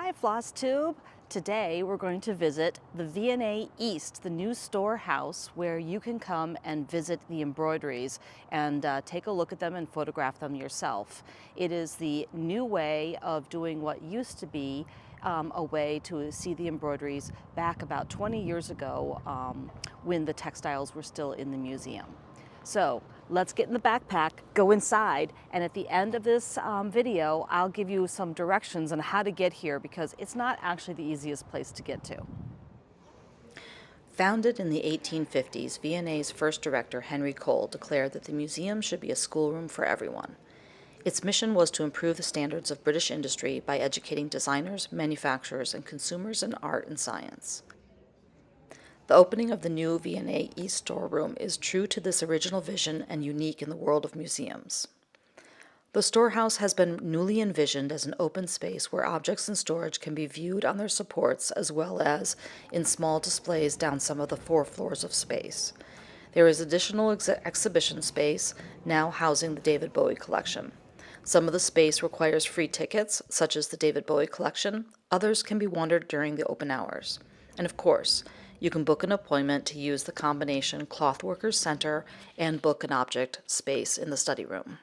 Hi, Flosstube. Today we're going to visit the V&A East, the new storehouse where you can come and visit the embroideries and take a look at them and photograph them yourself. It is the new way of doing what used to be a way to see the embroideries back about 20 years ago when the textiles were still in the museum. So let's get in the backpack, go inside, and at the end of this video, I'll give you some directions on how to get here because it's not actually the easiest place to get to. Founded in the 1850s, V&A's first director, Henry Cole, declared that the museum should be a schoolroom for everyone. Its mission was to improve the standards of British industry by educating designers, manufacturers, and consumers in art and science. The opening of the new V&A East storeroom is true to this original vision and unique in the world of museums. The storehouse has been newly envisioned as an open space where objects in storage can be viewed on their supports as well as in small displays down some of the 4 floors of space. There is additional exhibition space now housing the David Bowie collection. Some of the space requires free tickets, such as the David Bowie collection. Others can be wandered during the open hours. And of course, you can book an appointment to use the combination Clothworkers Center and book an object space in the study room.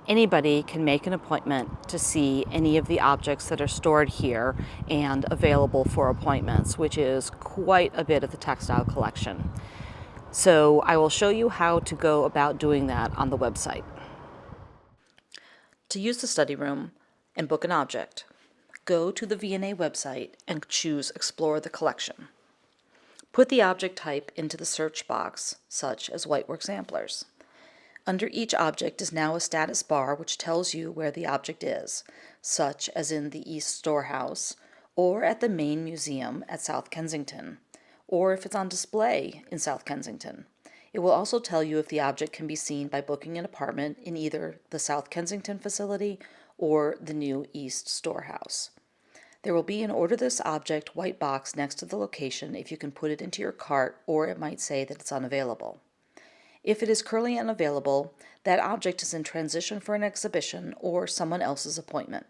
Anybody can make an appointment to see any of the objects that are stored here and available for appointments, which is quite a bit of the textile collection. So I will show you how to go about doing that on the website. To use the study room and book an object, go to the V&A website and choose Explore the Collection. Put the object type into the search box, such as whitework samplers. Under each object is now a status bar which tells you where the object is, such as in the East Storehouse, or at the main museum at South Kensington, or if it's on display in South Kensington. It will also tell you if the object can be seen by booking an apartment in either the South Kensington facility or the new East Storehouse. There will be an Order This Object white box next to the location if you can put it into your cart, or it might say that it's unavailable. If it is currently unavailable, that object is in transition for an exhibition or someone else's appointment.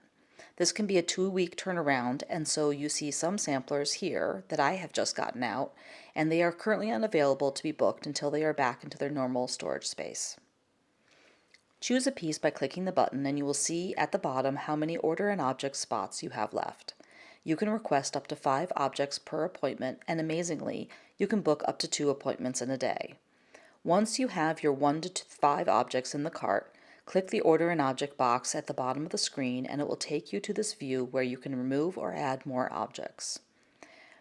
This can be a 2-week turnaround, and so you see some samplers here that I have just gotten out, and they are currently unavailable to be booked until they are back into their normal storage space. Choose a piece by clicking the button, and you will see at the bottom how many Order an Object spots you have left. You can request up to 5 objects per appointment, and amazingly, you can book up to 2 appointments in a day. Once you have your 1 to 5 objects in the cart, click the Order an Object box at the bottom of the screen and it will take you to this view where you can remove or add more objects.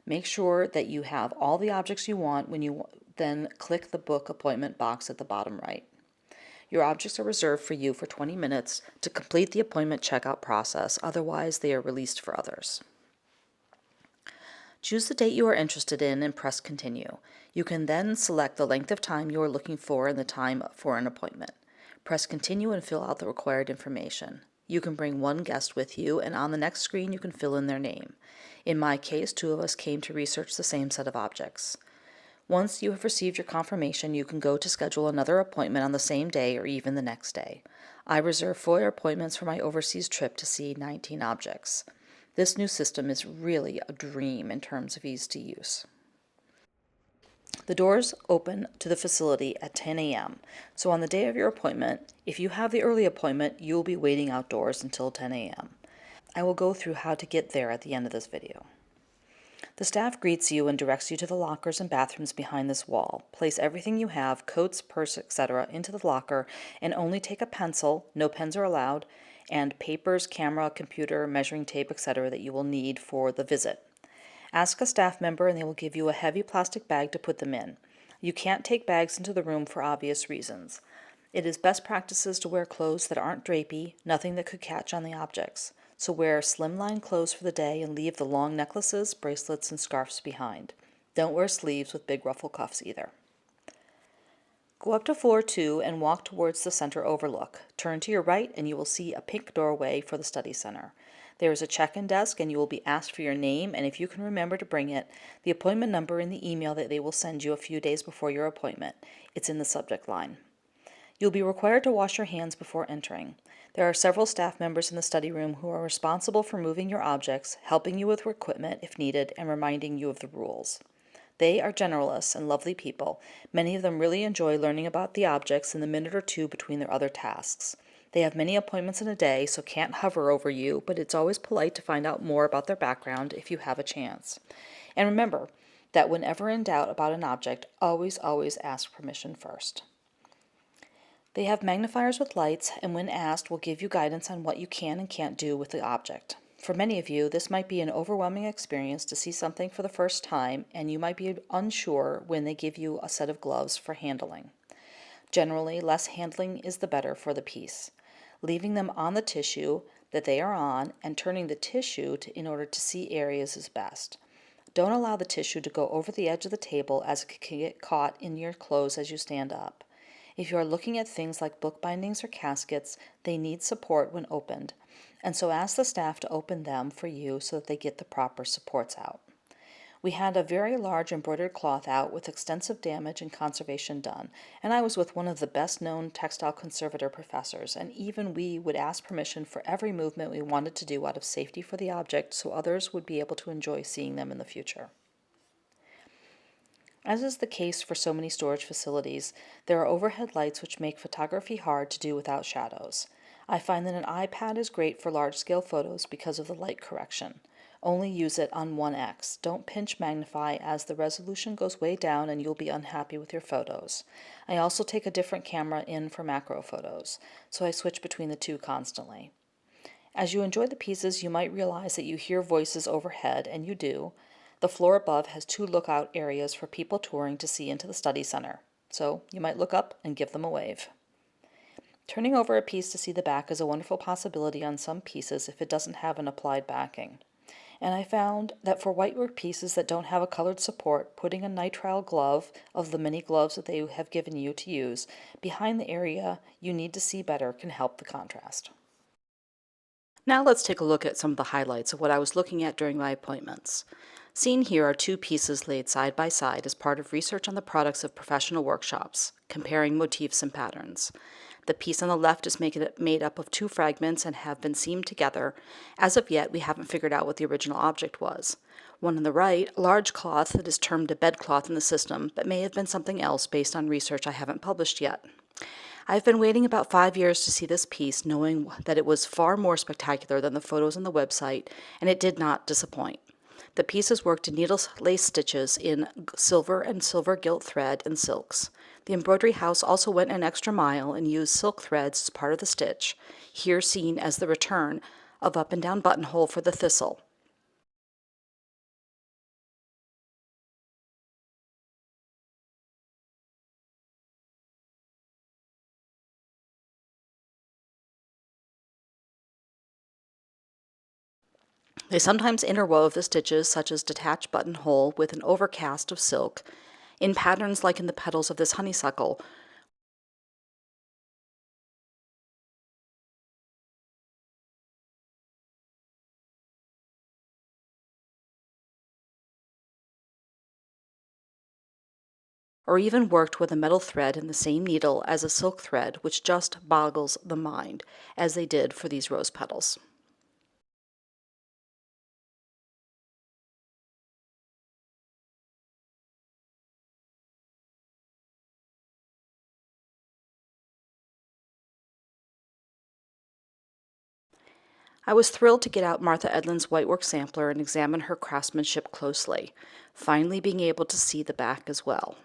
Make sure that you have all the objects you want when you then click the Book Appointment box at the bottom right. Your objects are reserved for you for 20 minutes to complete the appointment checkout process, otherwise they are released for others. Choose the date you are interested in and press Continue. You can then select the length of time you are looking for and the time for an appointment. Press Continue and fill out the required information. You can bring 1 guest with you, and on the next screen you can fill in their name. In my case, 2 of us came to research the same set of objects. Once you have received your confirmation, you can go to schedule another appointment on the same day or even the next day. I reserved 4 appointments for my overseas trip to see 19 objects. This new system is really a dream in terms of ease to use. The doors open to the facility at 10 a.m., so on the day of your appointment, if you have the early appointment, you will be waiting outdoors until 10 a.m. I will go through how to get there at the end of this video. The staff greets you and directs you to the lockers and bathrooms behind this wall. Place everything you have, coats, purse, etc., into the locker and only take a pencil, no pens are allowed, and papers, camera, computer, measuring tape, etc. that you will need for the visit. Ask a staff member and they will give you a heavy plastic bag to put them in. You can't take bags into the room for obvious reasons. It is best practices to wear clothes that aren't drapey, nothing that could catch on the objects. So wear slimline clothes for the day and leave the long necklaces, bracelets, and scarves behind. Don't wear sleeves with big ruffle cuffs either. Go up to floor 2 and walk towards the center overlook. Turn to your right and you will see a pink doorway for the study center. There is a check-in desk and you will be asked for your name, and if you can remember to bring it, the appointment number in the email that they will send you a few days before your appointment. It's in the subject line. You'll be required to wash your hands before entering. There are several staff members in the study room who are responsible for moving your objects, helping you with equipment if needed, and reminding you of the rules. They are generalists and lovely people. Many of them really enjoy learning about the objects in the minute or two between their other tasks. They have many appointments in a day, so can't hover over you, but it's always polite to find out more about their background if you have a chance. And remember that whenever in doubt about an object, always ask permission first. They have magnifiers with lights, and when asked, will give you guidance on what you can and can't do with the object. For many of you, this might be an overwhelming experience to see something for the first time, and you might be unsure when they give you a set of gloves for handling. Generally, less handling is the better for the piece. Leaving them on the tissue that they are on and turning the tissue in order to see areas is best. Don't allow the tissue to go over the edge of the table, as it can get caught in your clothes as you stand up. If you are looking at things like book bindings or caskets, they need support when opened, and so ask the staff to open them for you so that they get the proper supports out. We had a very large embroidered cloth out with extensive damage and conservation done, and I was with one of the best-known textile conservator professors, and even we would ask permission for every movement we wanted to do out of safety for the object so others would be able to enjoy seeing them in the future. As is the case for so many storage facilities, there are overhead lights which make photography hard to do without shadows. I find that an iPad is great for large-scale photos because of the light correction. Only use it on 1x. Don't pinch magnify, as the resolution goes way down and you'll be unhappy with your photos. I also take a different camera in for macro photos, so I switch between the two constantly. As you enjoy the pieces, you might realize that you hear voices overhead, and you do. The floor above has 2 lookout areas for people touring to see into the study center, so you might look up and give them a wave. Turning over a piece to see the back is a wonderful possibility on some pieces if it doesn't have an applied backing. And I found that for whitework pieces that don't have a colored support, putting a nitrile glove, of the many gloves that they have given you to use, behind the area you need to see better can help the contrast. Now let's take a look at some of the highlights of what I was looking at during my appointments. Seen here are 2 pieces laid side by side as part of research on the products of professional workshops, comparing motifs and patterns. The piece on the left is made up of 2 fragments and have been seamed together. As of yet, we haven't figured out what the original object was. One on the right, a large cloth that is termed a bedcloth in the system, but may have been something else based on research I haven't published yet. I've been waiting about 5 years to see this piece, knowing that it was far more spectacular than the photos on the website, and it did not disappoint. The piece is worked in needle lace stitches in silver and silver gilt thread and silks. The embroidery house also went an extra mile and used silk threads as part of the stitch, here seen as the return of up and down buttonhole for the thistle. They sometimes interwove the stitches, such as detached buttonhole with an overcast of silk, in patterns like in the petals of this honeysuckle, or even worked with a metal thread in the same needle as a silk thread, which just boggles the mind, as they did for these rose petals. I was thrilled to get out Martha Edlin's whitework sampler and examine her craftsmanship closely, finally being able to see the back as well.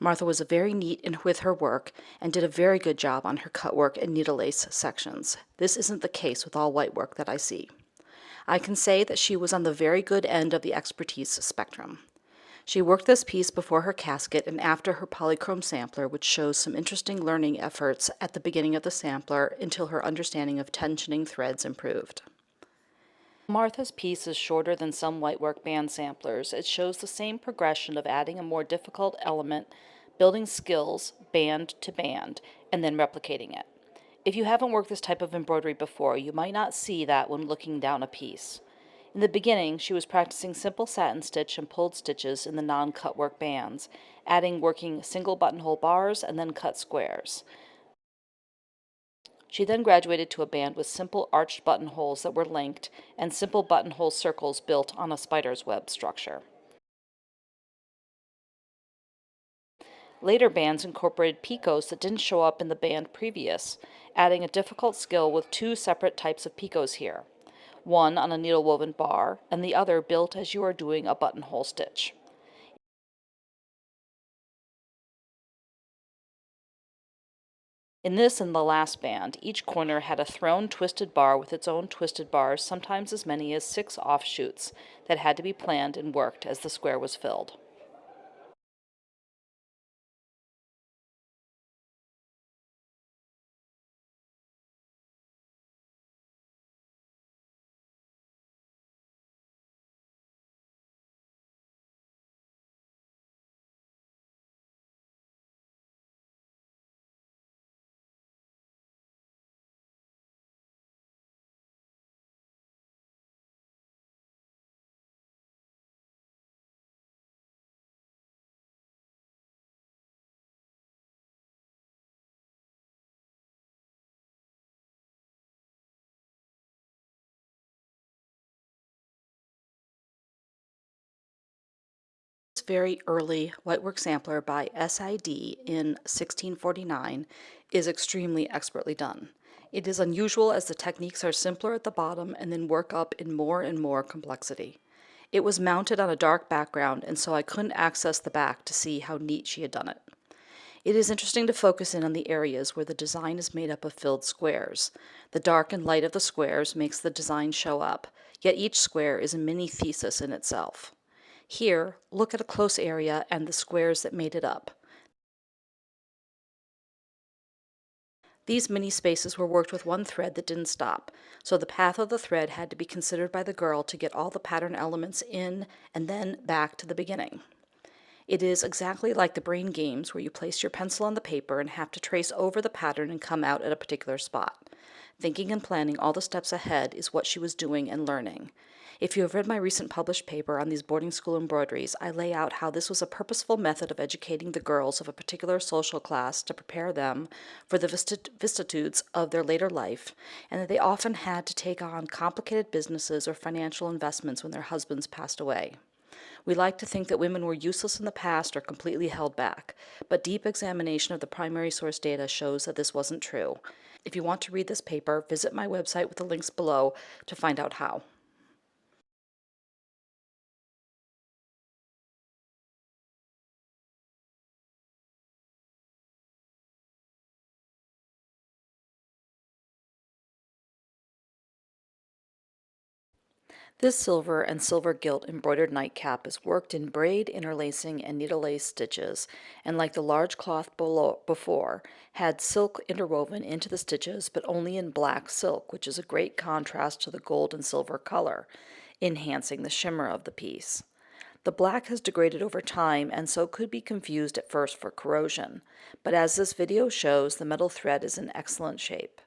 Martha was very neat with her work and did a very good job on her cutwork and needle lace sections. This isn't the case with all whitework that I see. I can say that she was on the very good end of the expertise spectrum. She worked this piece before her casket and after her polychrome sampler, which shows some interesting learning efforts at the beginning of the sampler until her understanding of tensioning threads improved. Martha's piece is shorter than some whitework band samplers. It shows the same progression of adding a more difficult element, building skills band to band, and then replicating it. If you haven't worked this type of embroidery before, you might not see that when looking down a piece. In the beginning, she was practicing simple satin stitch and pulled stitches in the non-cut work bands, working single buttonhole bars and then cut squares. She then graduated to a band with simple arched buttonholes that were linked and simple buttonhole circles built on a spider's web structure. Later bands incorporated picots that didn't show up in the band previous, adding a difficult skill with two separate types of picots here, one on a needle-woven bar and the other built as you are doing a buttonhole stitch. In this and the last band, each corner had a thrown twisted bar with its own twisted bars, sometimes as many as 6 offshoots that had to be planned and worked as the square was filled. This very early whitework sampler by SID in 1649 is extremely expertly done. It is unusual as the techniques are simpler at the bottom and then work up in more and more complexity. It was mounted on a dark background, and so I couldn't access the back to see how neat she had done it. It is interesting to focus in on the areas where the design is made up of filled squares. The dark and light of the squares makes the design show up, yet each square is a mini thesis in itself. Here, look at a close area and the squares that made it up. These mini spaces were worked with one thread that didn't stop, so the path of the thread had to be considered by the girl to get all the pattern elements in and then back to the beginning. It is exactly like the brain games where you place your pencil on the paper and have to trace over the pattern and come out at a particular spot. Thinking and planning all the steps ahead is what she was doing and learning. If you have read my recent published paper on these boarding school embroideries, I lay out how this was a purposeful method of educating the girls of a particular social class to prepare them for the vicissitudes of their later life, and that they often had to take on complicated businesses or financial investments when their husbands passed away. We like to think that women were useless in the past or completely held back, but deep examination of the primary source data shows that this wasn't true. If you want to read this paper, visit my website with the links below to find out how. This silver and silver gilt embroidered nightcap is worked in braid, interlacing, and needle lace stitches, and like the large cloth before, had silk interwoven into the stitches, but only in black silk, which is a great contrast to the gold and silver color, enhancing the shimmer of the piece. The black has degraded over time and so could be confused at first for corrosion, but as this video shows, the metal thread is in excellent shape.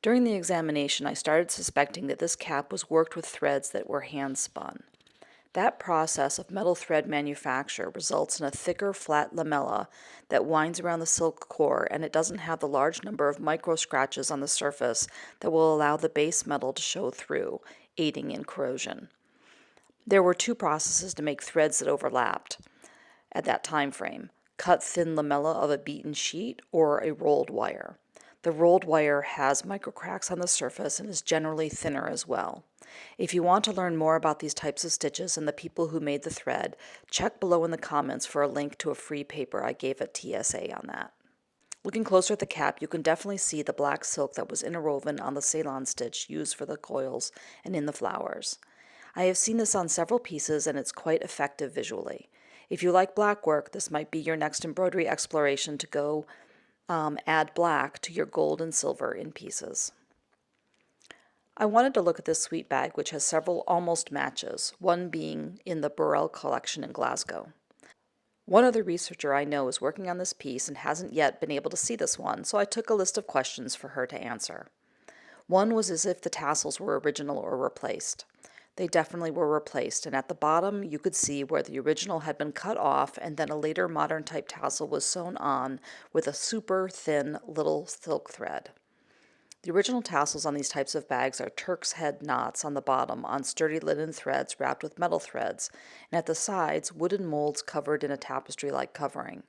During the examination, I started suspecting that this cap was worked with threads that were hand-spun. That process of metal thread manufacture results in a thicker, flat lamella that winds around the silk core, and it doesn't have the large number of micro scratches on the surface that will allow the base metal to show through, aiding in corrosion. There were 2 processes to make threads that overlapped at that time frame: cut thin lamella of a beaten sheet or a rolled wire. The rolled wire has microcracks on the surface and is generally thinner as well. If you want to learn more about these types of stitches and the people who made the thread, check below in the comments for a link to a free paper I gave at TSA on that. Looking closer at the cap, you can definitely see the black silk that was interwoven on the Ceylon stitch used for the coils and in the flowers. I have seen this on several pieces and it's quite effective visually. If you like black work, this might be your next embroidery exploration to go add black to your gold and silver in pieces. I wanted to look at this sweet bag, which has several almost matches, one being in the Burrell collection in Glasgow. One other researcher I know is working on this piece and hasn't yet been able to see this one, so I took a list of questions for her to answer. One was as if the tassels were original or replaced. They definitely were replaced, and at the bottom you could see where the original had been cut off and then a later modern type tassel was sewn on with a super thin little silk thread. The original tassels on these types of bags are Turk's head knots on the bottom on sturdy linen threads wrapped with metal threads, and at the sides, wooden molds covered in a tapestry-like covering.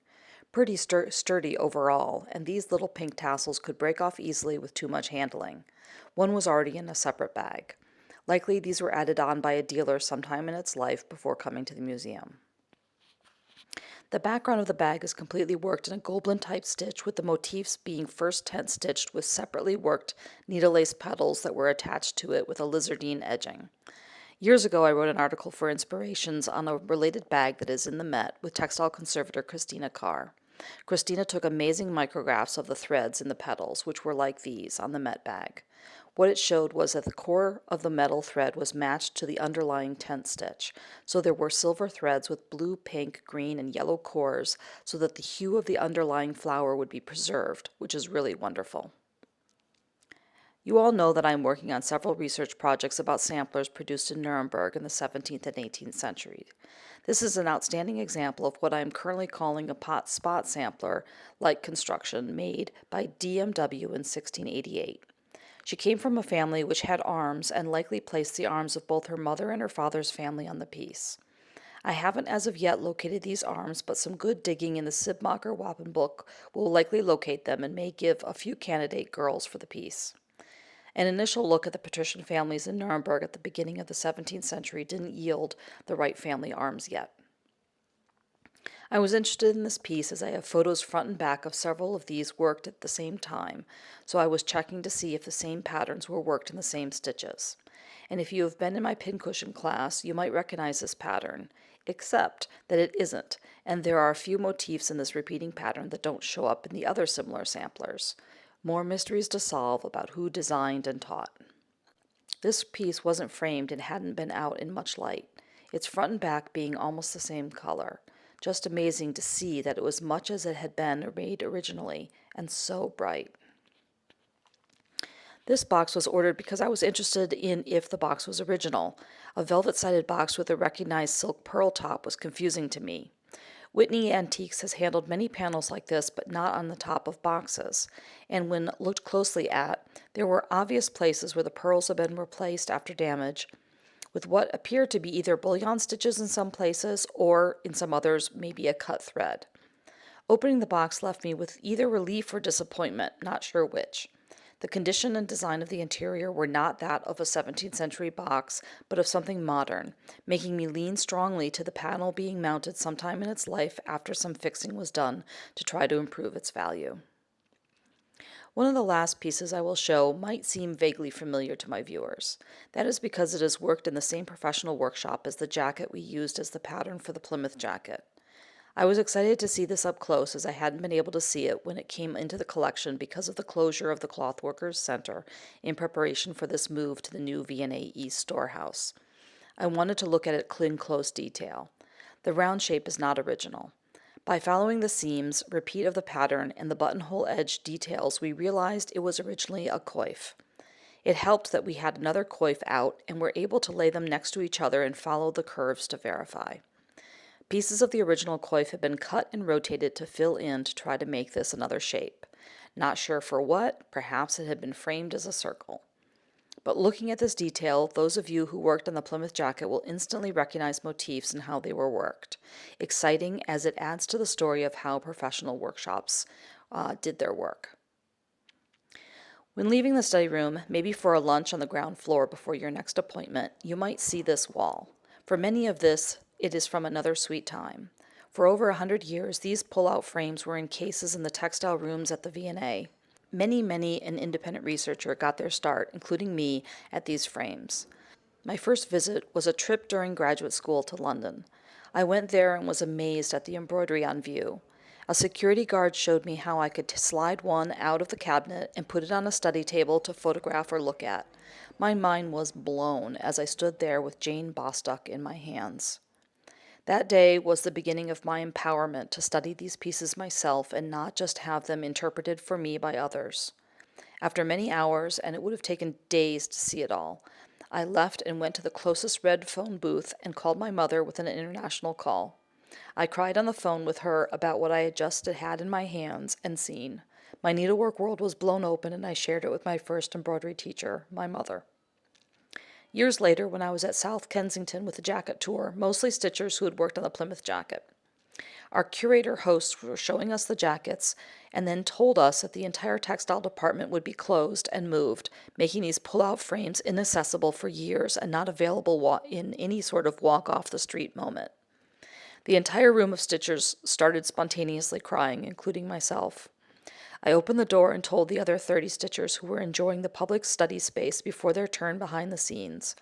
Pretty sturdy overall, and these little pink tassels could break off easily with too much handling. One was already in a separate bag. Likely these were added on by a dealer sometime in its life before coming to the museum. The background of the bag is completely worked in a Goblin-type stitch, with the motifs being first tent stitched with separately worked needle-lace petals that were attached to it with a lizardine edging. Years ago, I wrote an article for Inspirations on a related bag that is in the Met with textile conservator Christina Carr. Christina took amazing micrographs of the threads in the petals, which were like these on the Met bag. What it showed was that the core of the metal thread was matched to the underlying tent stitch, so there were silver threads with blue, pink, green, and yellow cores so that the hue of the underlying flower would be preserved, which is really wonderful. You all know that I'm working on several research projects about samplers produced in Nuremberg in the 17th and 18th centuries. This is an outstanding example of what I am currently calling a pot spot sampler-like construction made by DMW in 1688. She came from a family which had arms and likely placed the arms of both her mother and her father's family on the piece. I haven't as of yet located these arms, but some good digging in the Sibmacher Wappen book will likely locate them and may give a few candidate girls for the piece. An initial look at the patrician families in Nuremberg at the beginning of the 17th century didn't yield the right family arms yet. I was interested in this piece as I have photos front and back of several of these worked at the same time, so I was checking to see if the same patterns were worked in the same stitches. And if you have been in my pincushion class, you might recognize this pattern, except that it isn't, and there are a few motifs in this repeating pattern that don't show up in the other similar samplers. More mysteries to solve about who designed and taught. This piece wasn't framed and hadn't been out in much light, its front and back being almost the same color. Just amazing to see that it was much as it had been made originally, and so bright. This box was ordered because I was interested in if the box was original. A velvet-sided box with a recognized silk pearl top was confusing to me. Whitney Antiques has handled many panels like this, but not on the top of boxes, and when looked closely at, there were obvious places where the pearls had been replaced after damage, with what appeared to be either bullion stitches in some places, or in some others, maybe a cut thread. Opening the box left me with either relief or disappointment, not sure which. The condition and design of the interior were not that of a 17th century box, but of something modern, making me lean strongly to the panel being mounted sometime in its life after some fixing was done to try to improve its value. One of the last pieces I will show might seem vaguely familiar to my viewers. That is because it is worked in the same professional workshop as the jacket we used as the pattern for the Plymouth jacket. I was excited to see this up close as I hadn't been able to see it when it came into the collection because of the closure of the Clothworkers Center in preparation for this move to the new V&A East Storehouse. I wanted to look at it in close detail. The round shape is not original. By following the seams, repeat of the pattern, and the buttonhole edge details, we realized it was originally a coif. It helped that we had another coif out and were able to lay them next to each other and follow the curves to verify. Pieces of the original coif had been cut and rotated to fill in to try to make this another shape. Not sure for what, perhaps it had been framed as a circle. But looking at this detail, those of you who worked on the Plymouth jacket will instantly recognize motifs and how they were worked. Exciting as it adds to the story of how professional workshops did their work. When leaving the study room, maybe for a lunch on the ground floor before your next appointment, you might see this wall. For many of this, it is from another sweet time. For over 100 years, these pull-out frames were in cases in the textile rooms at the V&A. Many an independent researcher got their start, including me, at these frames. My first visit was a trip during graduate school to London. I went there and was amazed at the embroidery on view. A security guard showed me how I could slide one out of the cabinet and put it on a study table to photograph or look at. My mind was blown as I stood there with Jane Bostock in my hands. That day was the beginning of my empowerment to study these pieces myself and not just have them interpreted for me by others. After many hours, and it would have taken days to see it all, I left and went to the closest red phone booth and called my mother with an international call. I cried on the phone with her about what I had just had in my hands and seen. My needlework world was blown open, and I shared it with my first embroidery teacher, my mother. Years later, when I was at South Kensington with a jacket tour, mostly stitchers who had worked on the Plymouth jacket, our curator hosts were showing us the jackets and then told us that the entire textile department would be closed and moved, making these pull-out frames inaccessible for years and not available in any sort of walk-off-the-street moment. The entire room of stitchers started spontaneously crying, including myself. I opened the door and told the other 30 stitchers who were enjoying the public study space before their turn behind the scenes.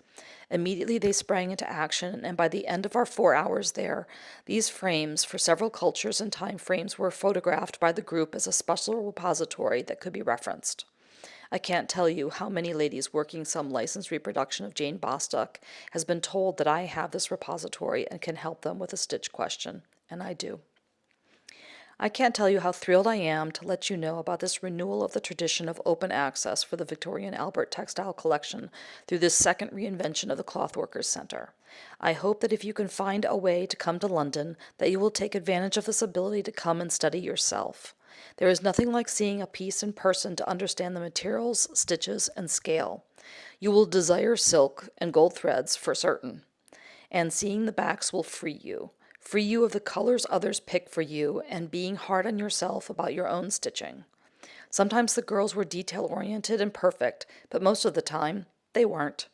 Immediately they sprang into action, and by the end of our 4 hours there, these frames for several cultures and time frames were photographed by the group as a special repository that could be referenced. I can't tell you how many ladies working some licensed reproduction of Jane Bostock has been told that I have this repository and can help them with a stitch question, and I do. I can't tell you how thrilled I am to let you know about this renewal of the tradition of open access for the Victoria and Albert Textile Collection through this second reinvention of the Clothworkers Center. I hope that if you can find a way to come to London, that you will take advantage of this ability to come and study yourself. There is nothing like seeing a piece in person to understand the materials, stitches, and scale. You will desire silk and gold threads for certain, and seeing the backs will free you. Free you of the colors others pick for you and being hard on yourself about your own stitching. Sometimes the girls were detail-oriented and perfect, but most of the time, they weren't.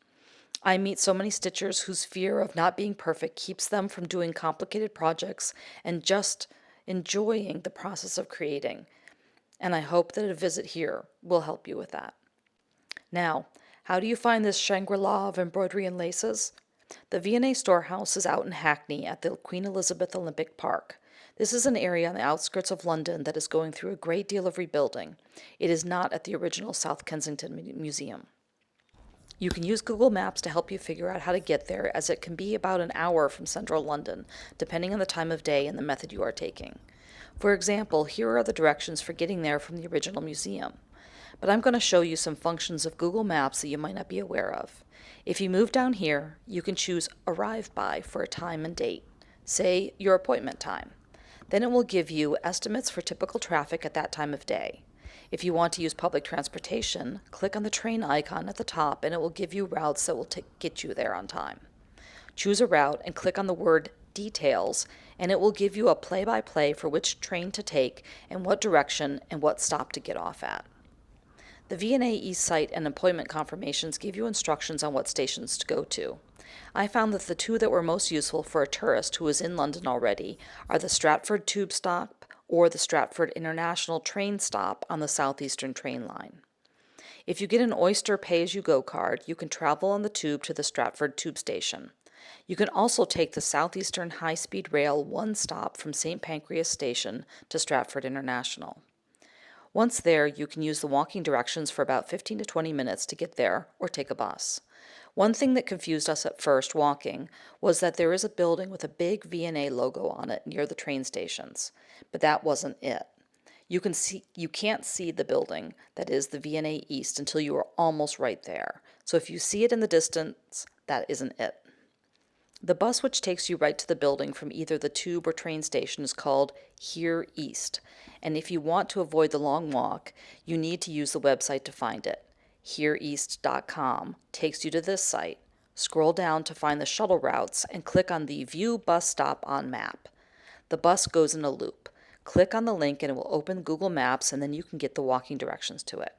I meet so many stitchers whose fear of not being perfect keeps them from doing complicated projects and just enjoying the process of creating. And I hope that a visit here will help you with that. Now, how do you find this Shangri-La of embroidery and laces? The V&A Storehouse is out in Hackney at the Queen Elizabeth Olympic Park. This is an area on the outskirts of London that is going through a great deal of rebuilding. It is not at the original South Kensington Museum. You can use Google Maps to help you figure out how to get there, as it can be about an hour from central London, depending on the time of day and the method you are taking. For example, here are the directions for getting there from the original museum. But I'm going to show you some functions of Google Maps that you might not be aware of. If you move down here, you can choose Arrive By for a time and date, say your appointment time. Then it will give you estimates for typical traffic at that time of day. If you want to use public transportation, click on the train icon at the top and it will give you routes that will get you there on time. Choose a route and click on the word Details, and it will give you a play-by-play for which train to take and what direction and what stop to get off at. The VNA East site and appointment confirmations give you instructions on what stations to go to. I found that the two that were most useful for a tourist who is in London already are the Stratford Tube Stop or the Stratford International Train Stop on the Southeastern train line. If you get an Oyster pay-as-you-go card, you can travel on the tube to the Stratford Tube Station. You can also take the Southeastern High-Speed Rail one stop from St. Pancras Station to Stratford International. Once there, you can use the walking directions for about 15 to 20 minutes to get there, or take a bus. One thing that confused us at first walking was that there is a building with a big V&A logo on it near the train stations, but that wasn't it. You can't see the building that is the V&A East until you are almost right there. So if you see it in the distance, that isn't it. The bus which takes you right to the building from either the tube or train station is called Here East, and if you want to avoid the long walk, you need to use the website to find it. HereEast.com takes you to this site. Scroll down to find the shuttle routes and click on the View Bus Stop on Map. The bus goes in a loop. Click on the link and it will open Google Maps, and then you can get the walking directions to it.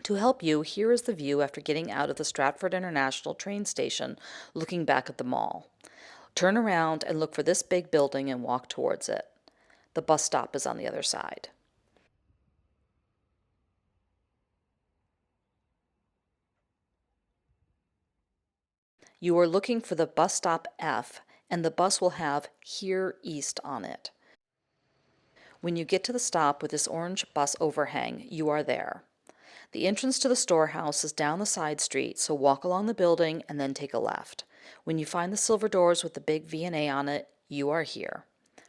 To help you, here is the view after getting out of the Stratford International train station, looking back at the mall. Turn around and look for this big building and walk towards it. The bus stop is on the other side. You are looking for the bus stop F, and the bus will have Here East on it. When you get to the stop with this orange bus overhang, you are there. The entrance to the storehouse is down the side street, so walk along the building and then take a left. When you find the silver doors with the big V&A on it, you are here.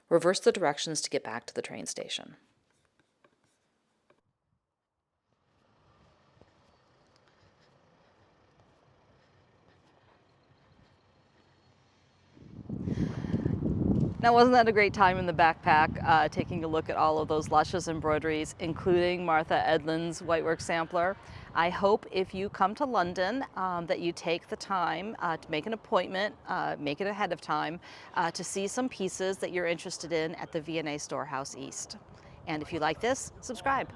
Reverse the directions to get back to the train station. Now, wasn't that a great time in the backpack, taking a look at all of those luscious embroideries, including Martha Edlin's whitework sampler? I hope if you come to London that you take the time to make an appointment, make it ahead of time, to see some pieces that you're interested in at the V&A Storehouse East. And if you like this, subscribe.